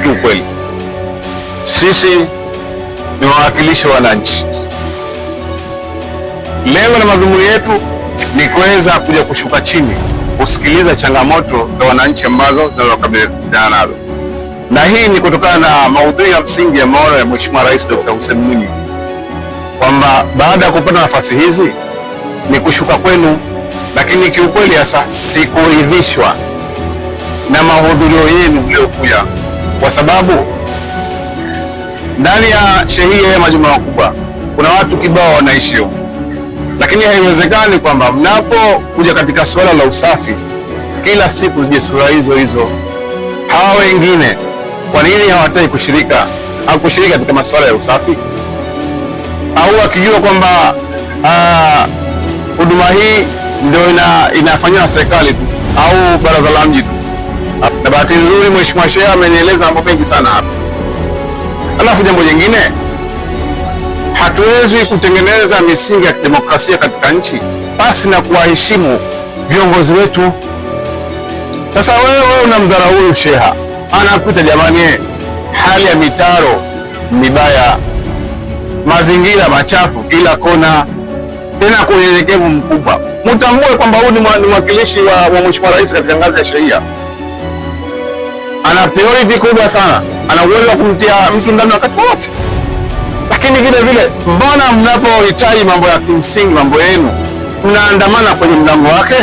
tu ukweli, sisi ni wawakilishi wa wananchi. Lengo na madhumuni yetu ni kuweza kuja kushuka chini kusikiliza changamoto za wananchi ambazo tunazokabiliana nazo, na hii ni kutokana na maudhui ya msingi ya maono ya Mheshimiwa Rais Dr. Hussein Mwinyi kwamba baada ya kupata nafasi hizi ni kushuka kwenu, lakini kiukweli hasa sikuridhishwa na mahudhurio yenu mliokuja, kwa sababu ndani ya shehia ya majumba makubwa kuna watu kibao wanaishi huko, lakini haiwezekani kwamba mnapokuja katika suala la usafi kila siku zije sura hizo hizo. Hawa wengine kwa nini hawataki kushirika katika masuala ya usafi? Au wakijua kwamba huduma hii ndio inafanywa na serikali tu au baraza la mji tu? Na bahati nzuri Mheshimiwa Sheha amenieleza mambo mengi sana hapa. Alafu jambo jingine, hatuwezi kutengeneza misingi ya demokrasia katika nchi basi na kuwaheshimu viongozi wetu. Sasa wewe unamdharau huyu Sheha, anakuita jamani, hali ya mitaro mibaya, mazingira machafu kila kona, tena kwa unyenyekevu mkubwa. Mtambue kwamba huyu ni mwakilishi wa Mheshimiwa Rais katika ngazi ya sheria. Ana priority kubwa sana, ana uwezo wa kumtia mtu ndani wakati wote. Lakini vile vile, mbona mnapohitaji mambo ya kimsingi, mambo yenu, mnaandamana kwenye mlango wake?